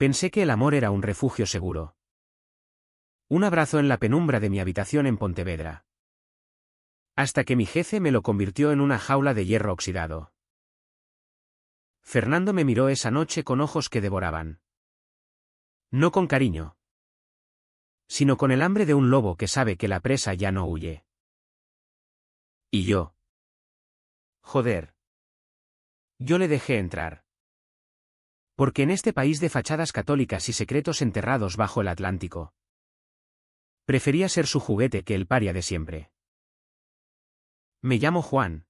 Pensé que el amor era un refugio seguro. Un abrazo en la penumbra de mi habitación en Pontevedra. Hasta que mi jefe me lo convirtió en una jaula de hierro oxidado. Fernando me miró esa noche con ojos que devoraban. No con cariño, sino con el hambre de un lobo que sabe que la presa ya no huye. Y yo. Joder. Yo le dejé entrar. Porque en este país de fachadas católicas y secretos enterrados bajo el Atlántico, prefería ser su juguete que el paria de siempre. Me llamo Juan.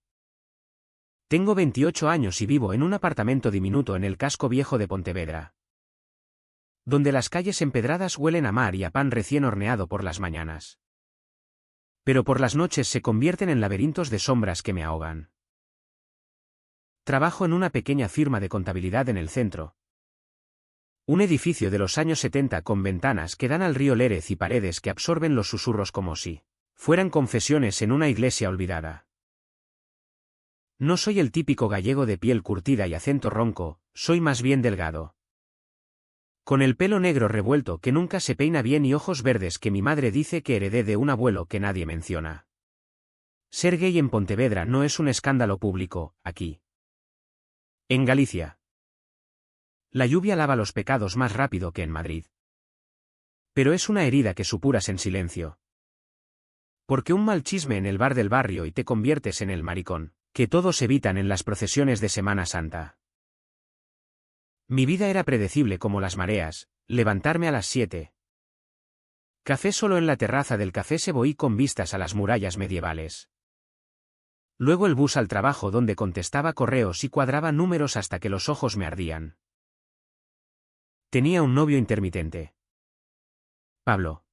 Tengo 28 años y vivo en un apartamento diminuto en el casco viejo de Pontevedra, donde las calles empedradas huelen a mar y a pan recién horneado por las mañanas. Pero por las noches se convierten en laberintos de sombras que me ahogan. Trabajo en una pequeña firma de contabilidad en el centro. Un edificio de los años 70 con ventanas que dan al río Lérez y paredes que absorben los susurros como si fueran confesiones en una iglesia olvidada. No soy el típico gallego de piel curtida y acento ronco, soy más bien delgado. Con el pelo negro revuelto que nunca se peina bien y ojos verdes que mi madre dice que heredé de un abuelo que nadie menciona. Ser gay en Pontevedra no es un escándalo público, aquí. En Galicia. La lluvia lava los pecados más rápido que en Madrid. Pero es una herida que supuras en silencio. Porque un mal chisme en el bar del barrio y te conviertes en el maricón que todos evitan en las procesiones de Semana Santa. Mi vida era predecible como las mareas, levantarme a las 7. Café solo en la terraza del Café Seboí con vistas a las murallas medievales. Luego el bus al trabajo donde contestaba correos y cuadraba números hasta que los ojos me ardían. Tenía un novio intermitente. Pablo.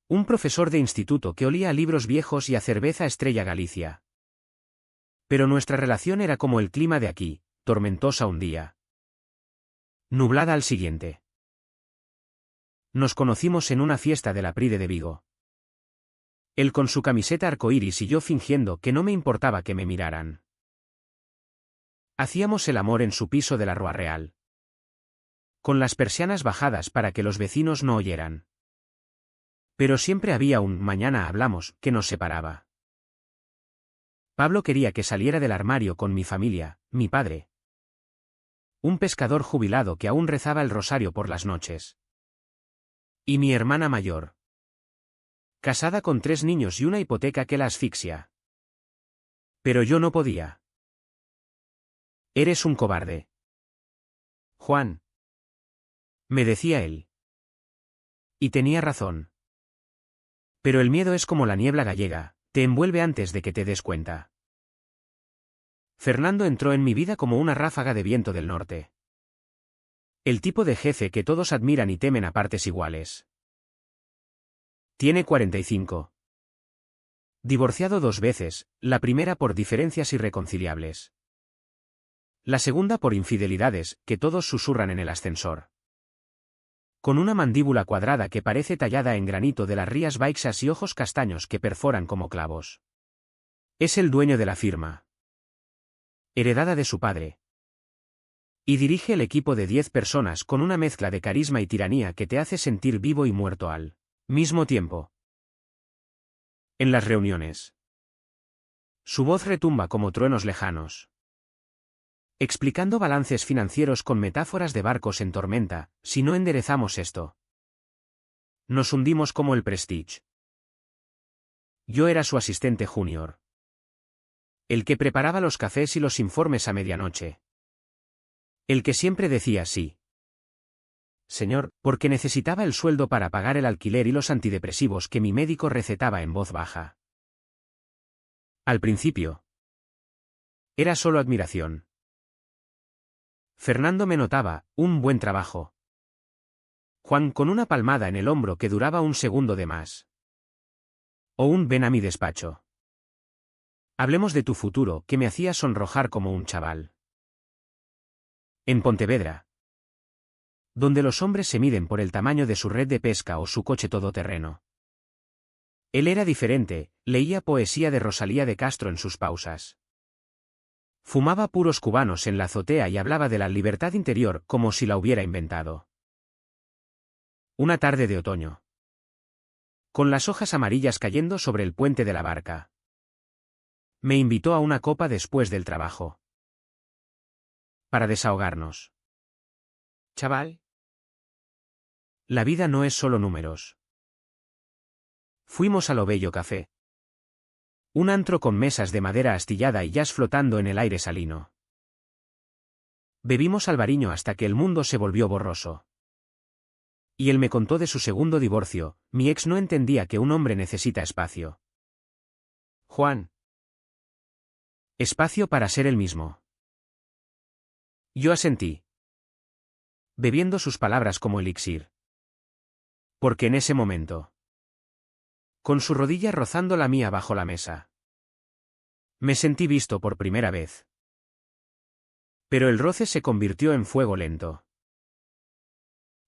Un profesor de instituto que olía a libros viejos y a cerveza Estrella Galicia. Pero nuestra relación era como el clima de aquí, tormentosa un día, nublada al siguiente. Nos conocimos en una fiesta de la Pride de Vigo. Él con su camiseta arcoíris y yo fingiendo que no me importaba que me miraran. Hacíamos el amor en su piso de la Rua Real, con las persianas bajadas para que los vecinos no oyeran. Pero siempre había un mañana hablamos que nos separaba. Pablo quería que saliera del armario con mi familia, mi padre. Un pescador jubilado que aún rezaba el rosario por las noches. Y mi hermana mayor. Casada con 3 niños y una hipoteca que la asfixia. Pero yo no podía. Eres un cobarde. Juan. Me decía él. Y tenía razón. Pero el miedo es como la niebla gallega, te envuelve antes de que te des cuenta. Fernando entró en mi vida como una ráfaga de viento del norte. El tipo de jefe que todos admiran y temen a partes iguales. Tiene 45. Divorciado 2 veces, la primera por diferencias irreconciliables. La segunda por infidelidades, que todos susurran en el ascensor. Con una mandíbula cuadrada que parece tallada en granito de las Rías Baixas y ojos castaños que perforan como clavos. Es el dueño de la firma, heredada de su padre. Y dirige el equipo de 10 personas con una mezcla de carisma y tiranía que te hace sentir vivo y muerto al mismo tiempo. En las reuniones, su voz retumba como truenos lejanos. Explicando balances financieros con metáforas de barcos en tormenta, si no enderezamos esto, nos hundimos como el Prestige. Yo era su asistente junior. El que preparaba los cafés y los informes a medianoche. El que siempre decía sí. Señor, porque necesitaba el sueldo para pagar el alquiler y los antidepresivos que mi médico recetaba en voz baja. Al principio, era solo admiración. Fernando me notaba, un buen trabajo. Juan con una palmada en el hombro que duraba un segundo de más. O un ven a mi despacho. Hablemos de tu futuro, que me hacía sonrojar como un chaval. En Pontevedra, donde los hombres se miden por el tamaño de su red de pesca o su coche todoterreno. Él era diferente, leía poesía de Rosalía de Castro en sus pausas. Fumaba puros cubanos en la azotea y hablaba de la libertad interior como si la hubiera inventado. Una tarde de otoño. Con las hojas amarillas cayendo sobre el puente de la barca. Me invitó a una copa después del trabajo. Para desahogarnos. Chaval. La vida no es solo números. Fuimos al Ovello Café. Un antro con mesas de madera astillada y jazz flotando en el aire salino. Bebimos albariño hasta que el mundo se volvió borroso. Y él me contó de su segundo divorcio. Mi ex no entendía que un hombre necesita espacio. Juan. Espacio para ser el mismo. Yo asentí. Bebiendo sus palabras como elixir. Porque en ese momento. Con su rodilla rozando la mía bajo la mesa. Me sentí visto por primera vez. Pero el roce se convirtió en fuego lento.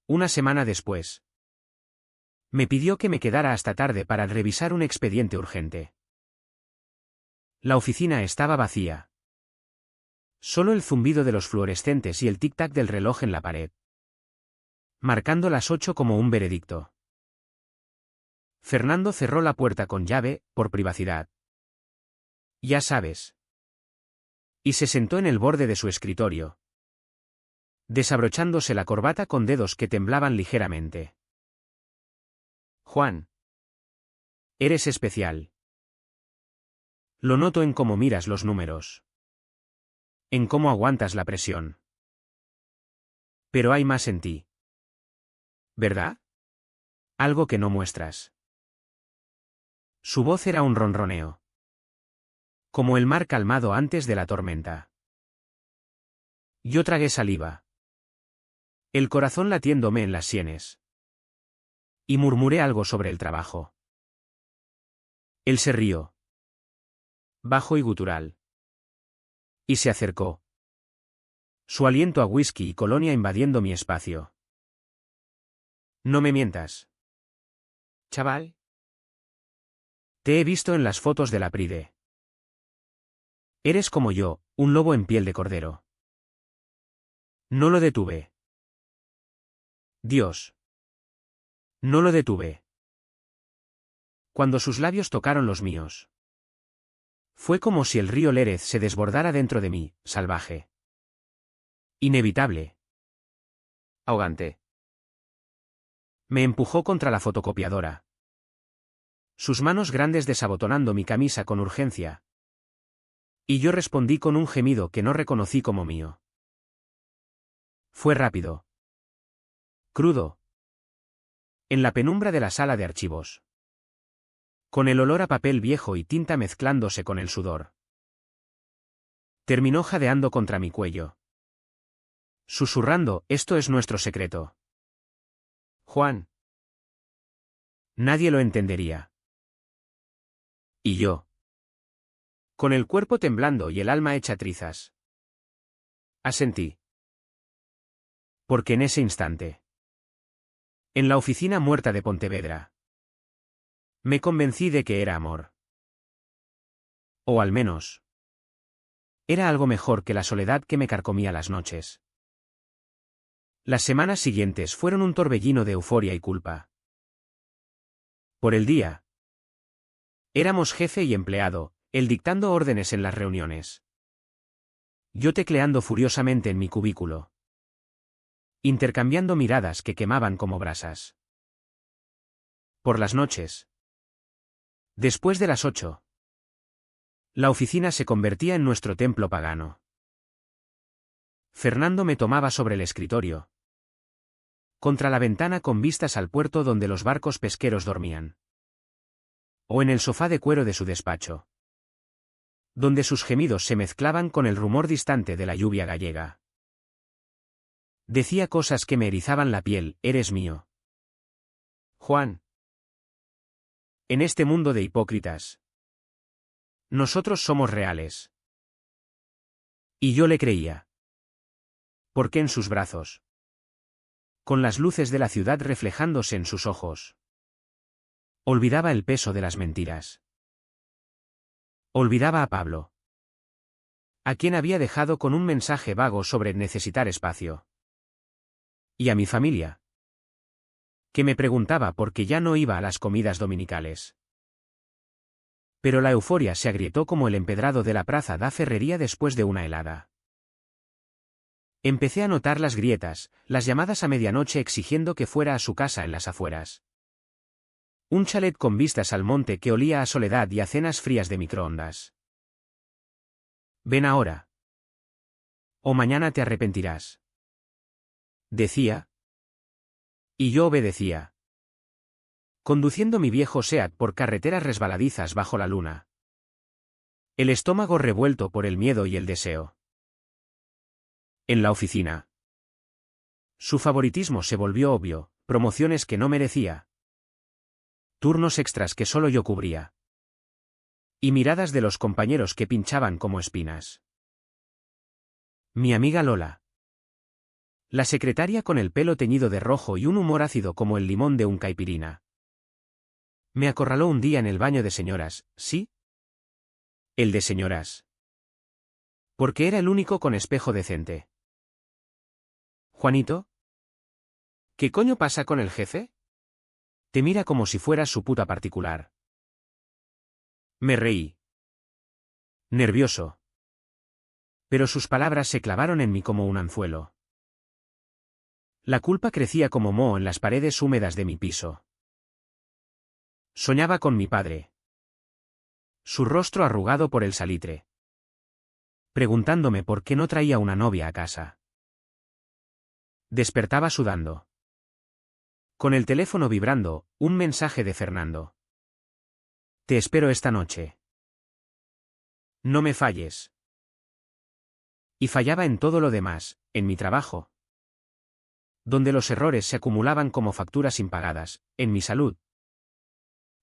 Una semana después. Me pidió que me quedara hasta tarde para revisar un expediente urgente. La oficina estaba vacía. Solo el zumbido de los fluorescentes y el tic-tac del reloj en la pared. Marcando las 8 como un veredicto. Fernando cerró la puerta con llave, por privacidad. Ya sabes. Y se sentó en el borde de su escritorio. Desabrochándose la corbata con dedos que temblaban ligeramente. Juan. Eres especial. Lo noto en cómo miras los números. En cómo aguantas la presión. Pero hay más en ti. ¿Verdad? Algo que no muestras. Su voz era un ronroneo. Como el mar calmado antes de la tormenta. Yo tragué saliva. El corazón latiéndome en las sienes. Y murmuré algo sobre el trabajo. Él se rió. Bajo y gutural. Y se acercó. Su aliento a whisky y colonia invadiendo mi espacio. No me mientas. Chaval. Te he visto en las fotos de la Pride. Eres como yo, un lobo en piel de cordero. No lo detuve. Dios. No lo detuve. Cuando sus labios tocaron los míos. Fue como si el río Lérez se desbordara dentro de mí, salvaje. Inevitable. Ahogante. Me empujó contra la fotocopiadora. Sus manos grandes desabotonando mi camisa con urgencia. Y yo respondí con un gemido que no reconocí como mío. Fue rápido. Crudo. En la penumbra de la sala de archivos. Con el olor a papel viejo y tinta mezclándose con el sudor. Terminó jadeando contra mi cuello. Susurrando, esto es nuestro secreto. Juan. Nadie lo entendería. Y yo. Con el cuerpo temblando y el alma hecha trizas. Asentí. Porque en ese instante. En la oficina muerta de Pontevedra. Me convencí de que era amor. O al menos. Era algo mejor que la soledad que me carcomía las noches. Las semanas siguientes fueron un torbellino de euforia y culpa. Por el día. Éramos jefe y empleado, él dictando órdenes en las reuniones. Yo tecleando furiosamente en mi cubículo. Intercambiando miradas que quemaban como brasas. Por las noches. Después de las 8. La oficina se convertía en nuestro templo pagano. Fernando me tomaba sobre el escritorio. Contra la ventana con vistas al puerto donde los barcos pesqueros dormían. O en el sofá de cuero de su despacho. Donde sus gemidos se mezclaban con el rumor distante de la lluvia gallega. Decía cosas que me erizaban la piel, eres mío. Juan. En este mundo de hipócritas. Nosotros somos reales. Y yo le creía. Porque en sus brazos. Con las luces de la ciudad reflejándose en sus ojos. Olvidaba el peso de las mentiras. Olvidaba a Pablo. a quien había dejado con un mensaje vago sobre necesitar espacio. Y a mi familia, que me preguntaba por qué ya no iba a las comidas dominicales. Pero la euforia se agrietó como el empedrado de la Plaza da Ferrería después de una helada. Empecé a notar las grietas, las llamadas a medianoche exigiendo que fuera a su casa en las afueras. Un chalet con vistas al monte que olía a soledad y a cenas frías de microondas. Ven ahora. O mañana te arrepentirás. Decía. Y yo obedecía. Conduciendo mi viejo Seat por carreteras resbaladizas bajo la luna. El estómago revuelto por el miedo y el deseo. En la oficina. Su favoritismo se volvió obvio, promociones que no merecía. Turnos extras que solo yo cubría. Y miradas de los compañeros que pinchaban como espinas. Mi amiga Lola. La secretaria con el pelo teñido de rojo y un humor ácido como el limón de un caipirina. Me acorraló un día en el baño de señoras, ¿sí? El de señoras. Porque era el único con espejo decente. Juanito. ¿Qué coño pasa con el jefe? Te mira como si fueras su puta particular. Me reí. Nervioso. Pero sus palabras se clavaron en mí como un anzuelo. La culpa crecía como moho en las paredes húmedas de mi piso. Soñaba con mi padre. Su rostro arrugado por el salitre. Preguntándome por qué no traía una novia a casa. Despertaba sudando. Con el teléfono vibrando, un mensaje de Fernando. Te espero esta noche. No me falles. Y fallaba en todo lo demás, en mi trabajo, donde los errores se acumulaban como facturas impagadas, en mi salud,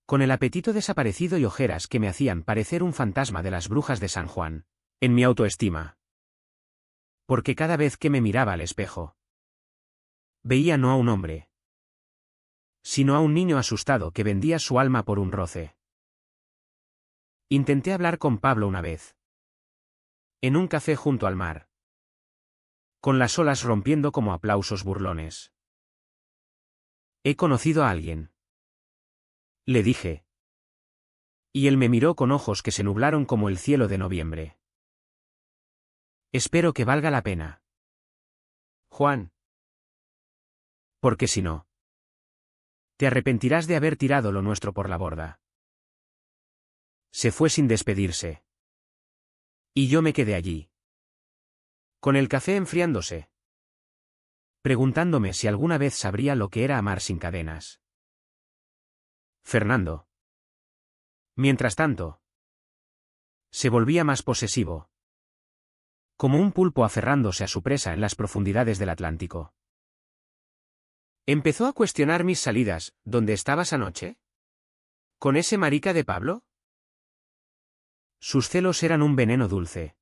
con el apetito desaparecido y ojeras que me hacían parecer un fantasma de las brujas de San Juan, en mi autoestima. Porque cada vez que me miraba al espejo, veía no a un hombre, sino a un niño asustado que vendía su alma por un roce. Intenté hablar con Pablo una vez. En un café junto al mar. Con las olas rompiendo como aplausos burlones. He conocido a alguien. Le dije. Y él me miró con ojos que se nublaron como el cielo de noviembre. Espero que valga la pena. Juan. Porque si no, te arrepentirás de haber tirado lo nuestro por la borda. Se fue sin despedirse. Y yo me quedé allí. Con el café enfriándose. Preguntándome si alguna vez sabría lo que era amar sin cadenas. Fernando. Mientras tanto, se volvía más posesivo. Como un pulpo aferrándose a su presa en las profundidades del Atlántico. Empezó a cuestionar mis salidas. ¿Dónde estabas anoche? ¿Con ese marica de Pablo? Sus celos eran un veneno dulce.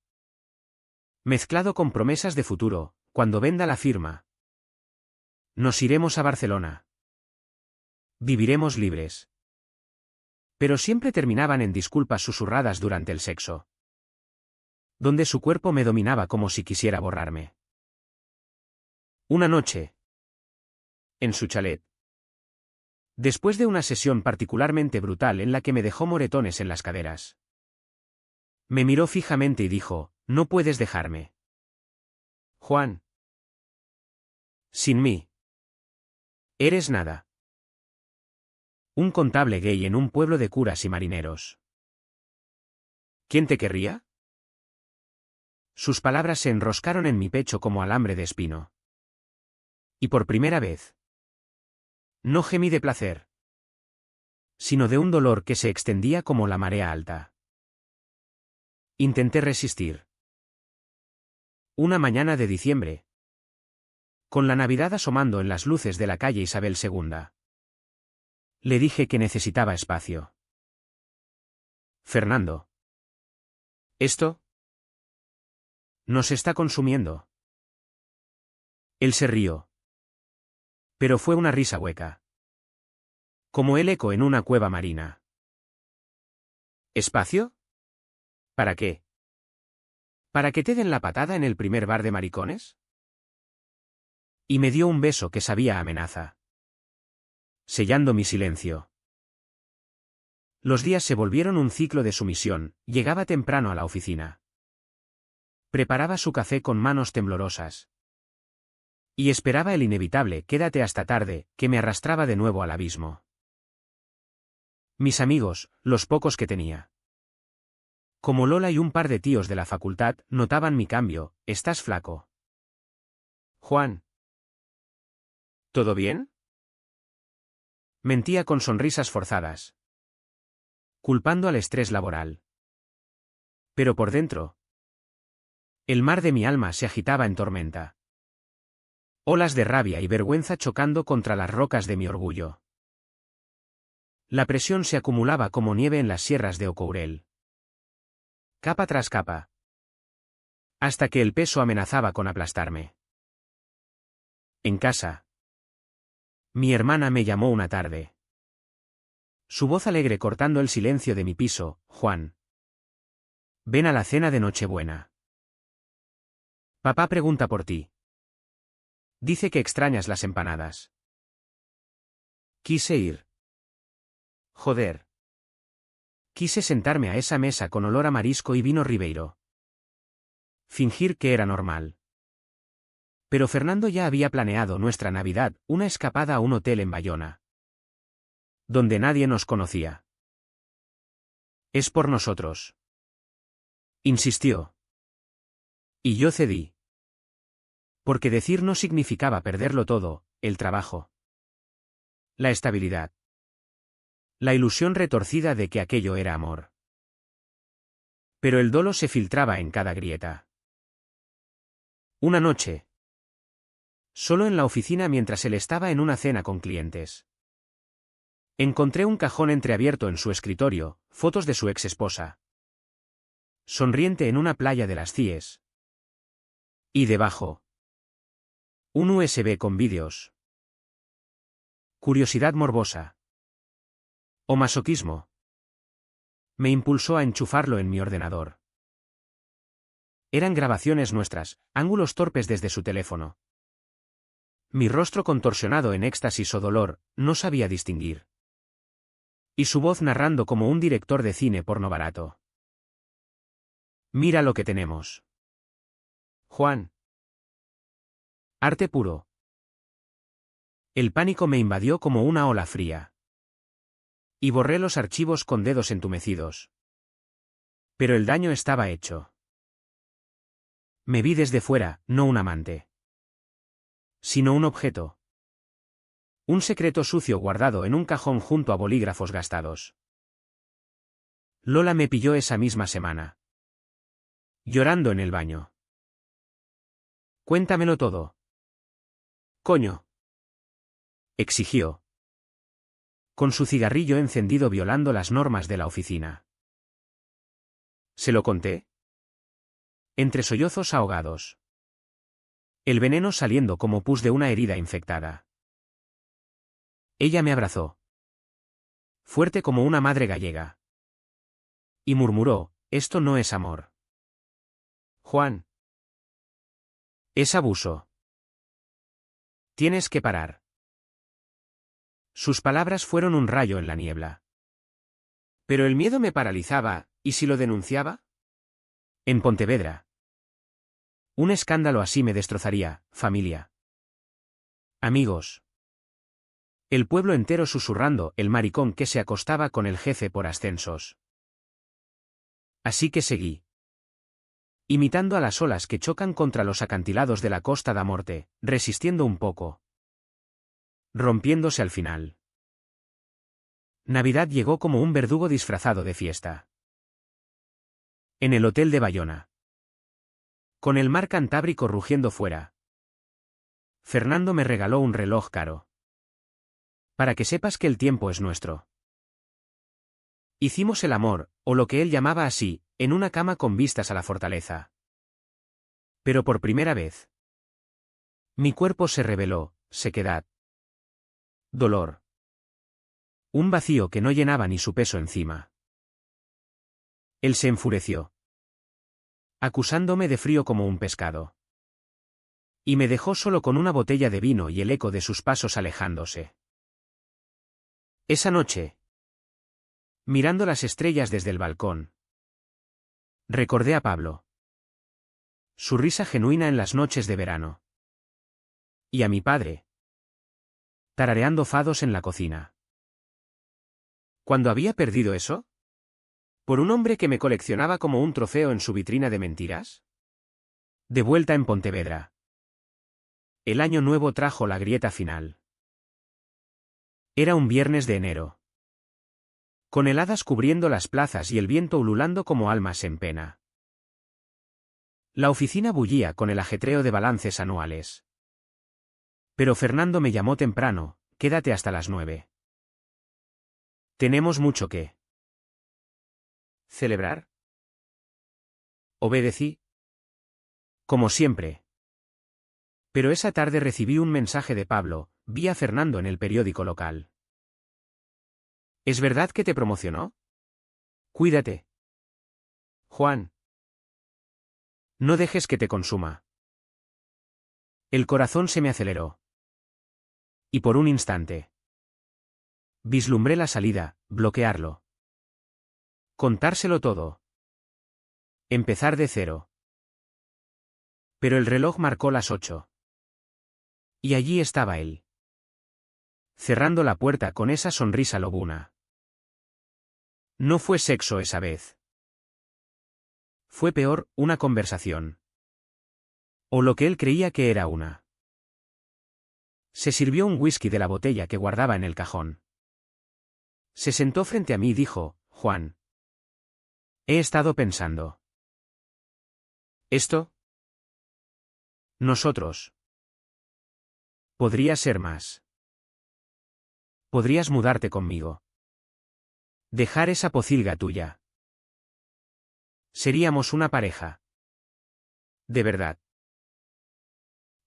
Mezclado con promesas de futuro, cuando venda la firma. Nos iremos a Barcelona. Viviremos libres. Pero siempre terminaban en disculpas susurradas durante el sexo. Donde su cuerpo me dominaba como si quisiera borrarme. Una noche. En su chalet. Después de una sesión particularmente brutal en la que me dejó moretones en las caderas. Me miró fijamente y dijo, no puedes dejarme. Juan. Sin mí. Eres nada. Un contable gay en un pueblo de curas y marineros. ¿Quién te querría? Sus palabras se enroscaron en mi pecho como alambre de espino. Y por primera vez. No gemí de placer, sino de un dolor que se extendía como la marea alta. Intenté resistir. Una mañana de diciembre. Con la Navidad asomando en las luces de la calle Isabel II. Le dije que necesitaba espacio. Fernando. ¿Esto? Nos está consumiendo. Él se rió. Pero fue una risa hueca. Como el eco en una cueva marina. ¿Espacio? ¿Para qué? ¿Para que te den la patada en el primer bar de maricones? Y me dio un beso que sabía a amenaza, sellando mi silencio. Los días se volvieron un ciclo de sumisión, llegaba temprano a la oficina. Preparaba su café con manos temblorosas. Y esperaba el inevitable «quédate hasta tarde», que me arrastraba de nuevo al abismo. Mis amigos, los pocos que tenía, como Lola y un par de tíos de la facultad, notaban mi cambio. «¿Estás flaco?» «Juan. ¿Todo bien?» Mentía con sonrisas forzadas, culpando al estrés laboral. Pero por dentro, el mar de mi alma se agitaba en tormenta. Olas de rabia y vergüenza chocando contra las rocas de mi orgullo. La presión se acumulaba como nieve en las sierras de Ocourel, capa tras capa, hasta que el peso amenazaba con aplastarme. En casa, mi hermana me llamó una tarde. Su voz alegre cortando el silencio de mi piso: «Juan, ven a la cena de Nochebuena. Papá pregunta por ti. Dice que extrañas las empanadas». Quise ir. Joder. Quise sentarme a esa mesa con olor a marisco y vino Ribeiro. Fingir que era normal. Pero Fernando ya había planeado nuestra Navidad, una escapada a un hotel en Bayona, donde nadie nos conocía. «Es por nosotros», insistió. Y yo cedí. Porque decir no significaba perderlo todo: el trabajo, la estabilidad, la ilusión retorcida de que aquello era amor. Pero el dolo se filtraba en cada grieta. Una noche, solo en la oficina mientras él estaba en una cena con clientes, encontré un cajón entreabierto en su escritorio, fotos de su ex esposa, sonriente en una playa de las CIES. Y debajo, un USB con vídeos. Curiosidad morbosa, o masoquismo, me impulsó a enchufarlo en mi ordenador. Eran grabaciones nuestras, ángulos torpes desde su teléfono. Mi rostro contorsionado en éxtasis o dolor, no sabía distinguir. Y su voz narrando como un director de cine porno barato. «Mira lo que tenemos, Juan. Arte puro». El pánico me invadió como una ola fría. Y borré los archivos con dedos entumecidos. Pero el daño estaba hecho. Me vi desde fuera, no un amante, sino un objeto. Un secreto sucio guardado en un cajón junto a bolígrafos gastados. Lola me pilló esa misma semana, llorando en el baño. «Cuéntamelo todo, coño», exigió, con su cigarrillo encendido violando las normas de la oficina. Se lo conté, entre sollozos ahogados, el veneno saliendo como pus de una herida infectada. Ella me abrazó, fuerte como una madre gallega, y murmuró: «Esto no es amor, Juan. Es abuso. Tienes que parar». Sus palabras fueron un rayo en la niebla. Pero el miedo me paralizaba. ¿Y si lo denunciaba? En Pontevedra. Un escándalo así me destrozaría, familia, amigos, el pueblo entero susurrando: el maricón que se acostaba con el jefe por ascensos. Así que seguí, imitando a las olas que chocan contra los acantilados de la Costa da Morte, resistiendo un poco, rompiéndose al final. Navidad llegó como un verdugo disfrazado de fiesta. En el hotel de Bayona, con el mar Cantábrico rugiendo fuera, Fernando me regaló un reloj caro. «Para que sepas que el tiempo es nuestro». Hicimos el amor, o lo que él llamaba así, en una cama con vistas a la fortaleza. Pero por primera vez, mi cuerpo se reveló: sequedad, dolor, un vacío que no llenaba ni su peso encima. Él se enfureció. acusándome de frío como un pescado. Y me dejó solo con una botella de vino y el eco de sus pasos alejándose. Esa noche, mirando las estrellas desde el balcón, recordé a Pablo. Su risa genuina en las noches de verano. Y a mi padre, tarareando fados en la cocina. ¿Cuándo había perdido eso? ¿Por un hombre que me coleccionaba como un trofeo en su vitrina de mentiras? De vuelta en Pontevedra. El año nuevo trajo la grieta final. Era un viernes de enero. Con heladas cubriendo las plazas y el viento ululando como almas en pena. La oficina bullía con el ajetreo de balances anuales. Pero Fernando me llamó temprano, quédate hasta las 9. Tenemos mucho que celebrar. Obedecí. Como siempre. Pero esa tarde recibí un mensaje de Pablo, vi a Fernando en el periódico local. ¿Es verdad que te promocionó? Cuídate. Juan. No dejes que te consuma. El corazón se me aceleró. Y por un instante vislumbré la salida, bloquearlo. Contárselo todo. Empezar de cero. Pero el reloj marcó las 8. Y allí estaba él. Cerrando la puerta con esa sonrisa lobuna. No fue sexo esa vez. Fue peor, una conversación. O lo que él creía que era una. Se sirvió un whisky de la botella que guardaba en el cajón. Se sentó frente a mí y dijo, Juan. He estado pensando. ¿Esto? Nosotros. Podría ser más. Podrías mudarte conmigo. Dejar esa pocilga tuya. Seríamos una pareja. De verdad.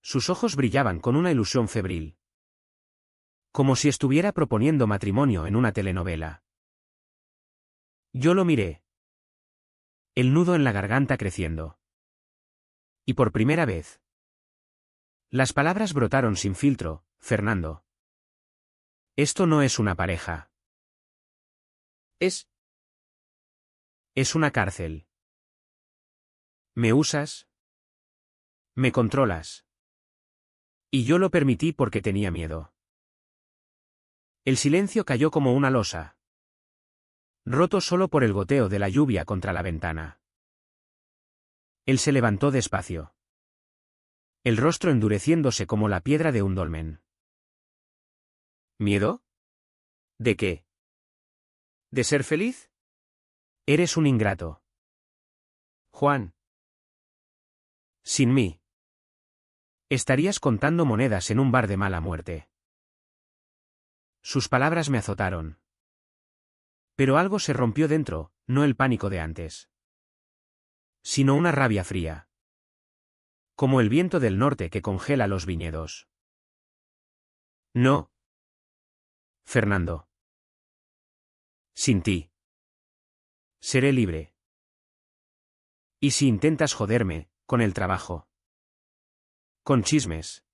Sus ojos brillaban con una ilusión febril. Como si estuviera proponiendo matrimonio en una telenovela. Yo lo miré. El nudo en la garganta creciendo. Y por primera vez. Las palabras brotaron sin filtro, Fernando. Esto no es una pareja. Es una cárcel. ¿Me usas? ¿Me controlas? Y yo lo permití porque tenía miedo. El silencio cayó como una losa. Roto solo por el goteo de la lluvia contra la ventana. Él se levantó despacio. El rostro endureciéndose como la piedra de un dolmen. ¿Miedo? ¿De qué? ¿De ser feliz? Eres un ingrato. Juan. Sin mí. Estarías contando monedas en un bar de mala muerte. Sus palabras me azotaron. Pero algo se rompió dentro, no el pánico de antes. Sino una rabia fría. Como el viento del norte que congela los viñedos. No. Fernando. Sin ti. Seré libre. ¿Y si intentas joderme, con el trabajo? Con chismes.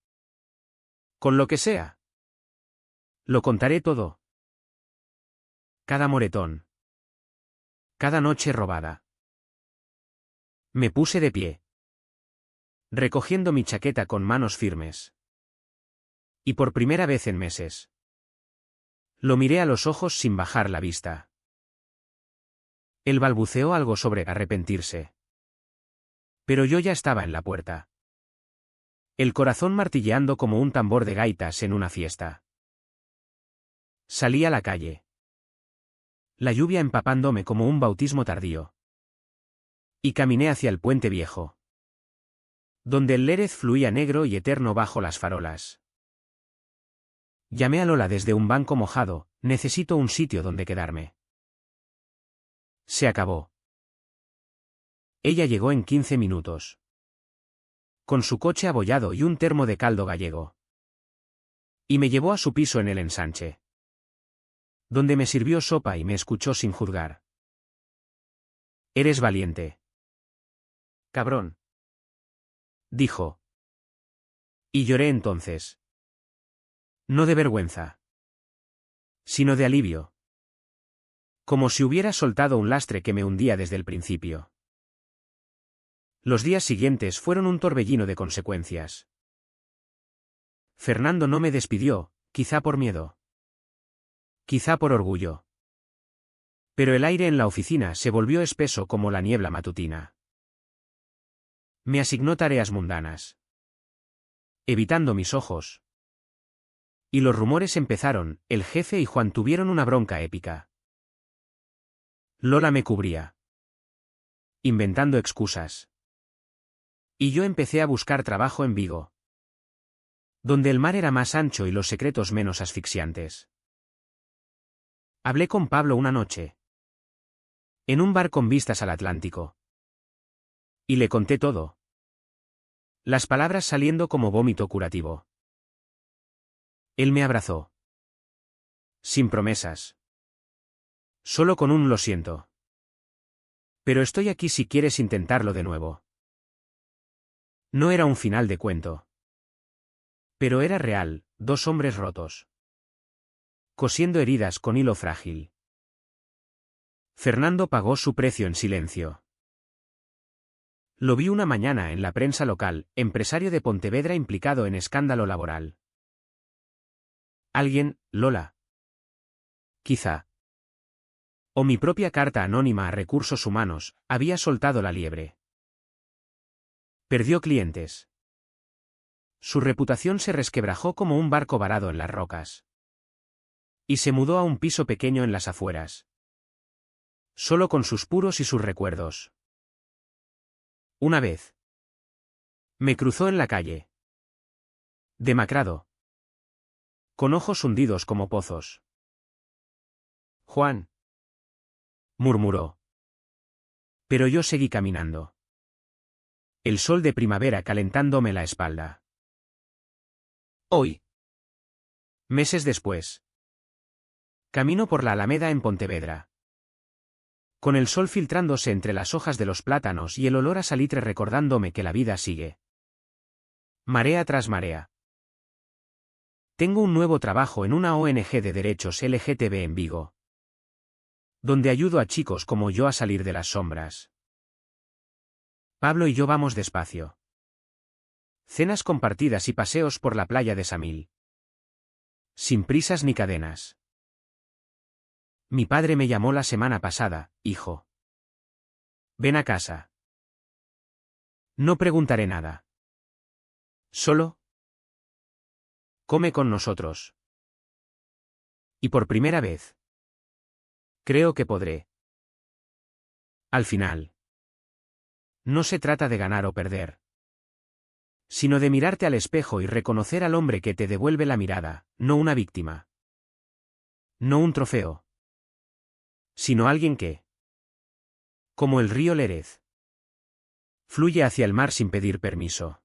Con lo que sea. Lo contaré todo. Cada moretón. Cada noche robada. Me puse de pie. Recogiendo mi chaqueta con manos firmes. Y por primera vez en meses. Lo miré a los ojos sin bajar la vista. Él balbuceó algo sobre arrepentirse. Pero yo ya estaba en la puerta. El corazón martilleando como un tambor de gaitas en una fiesta. Salí a la calle. La lluvia empapándome como un bautismo tardío. Y caminé hacia el puente viejo. Donde el Lérez fluía negro y eterno bajo las farolas. Llamé a Lola desde un banco mojado, necesito un sitio donde quedarme. Se acabó. Ella llegó en 15 minutos. Con su coche abollado y un termo de caldo gallego. Y me llevó a su piso en el ensanche. Donde me sirvió sopa y me escuchó sin juzgar. Eres valiente. Cabrón. Dijo. Y lloré entonces. No de vergüenza, sino de alivio. Como si hubiera soltado un lastre que me hundía desde el principio. Los días siguientes fueron un torbellino de consecuencias. Fernando no me despidió, quizá por miedo. Quizá por orgullo. Pero el aire en la oficina se volvió espeso como la niebla matutina. Me asignó tareas mundanas. Evitando mis ojos. Y los rumores empezaron, el jefe y Juan tuvieron una bronca épica. Lola me cubría. Inventando excusas. Y yo empecé a buscar trabajo en Vigo. Donde el mar era más ancho y los secretos menos asfixiantes. Hablé con Pablo una noche. En un bar con vistas al Atlántico. Y le conté todo. Las palabras saliendo como vómito curativo. Él me abrazó. Sin promesas. Solo con un lo siento. Pero estoy aquí si quieres intentarlo de nuevo. No era un final de cuento. Pero era real, dos hombres rotos. Cosiendo heridas con hilo frágil. Fernando pagó su precio en silencio. Lo vi una mañana en la prensa local, empresario de Pontevedra implicado en escándalo laboral. Alguien, Lola. Quizá. O mi propia carta anónima a Recursos Humanos, había soltado la liebre. Perdió clientes. Su reputación se resquebrajó como un barco varado en las rocas. Y se mudó a un piso pequeño en las afueras. Solo con sus puros y sus recuerdos. Una vez. Me cruzó en la calle. Demacrado. Con ojos hundidos como pozos. Juan. Murmuró. Pero yo seguí caminando. El sol de primavera calentándome la espalda. Hoy. Meses después. Camino por la Alameda en Pontevedra. Con el sol filtrándose entre las hojas de los plátanos y el olor a salitre recordándome que la vida sigue. Marea tras marea. Tengo un nuevo trabajo en una ONG de derechos LGTB en Vigo. Donde ayudo a chicos como yo a salir de las sombras. Pablo y yo vamos despacio. Cenas compartidas y paseos por la playa de Samil. Sin prisas ni cadenas. Mi padre me llamó la semana pasada, hijo. Ven a casa. No preguntaré nada. Solo. Come con nosotros. Y por primera vez. Creo que podré. Al final. No se trata de ganar o perder. Sino de mirarte al espejo y reconocer al hombre que te devuelve la mirada, no una víctima. No un trofeo. Sino alguien que. Como el río Lérez. Fluye hacia el mar sin pedir permiso.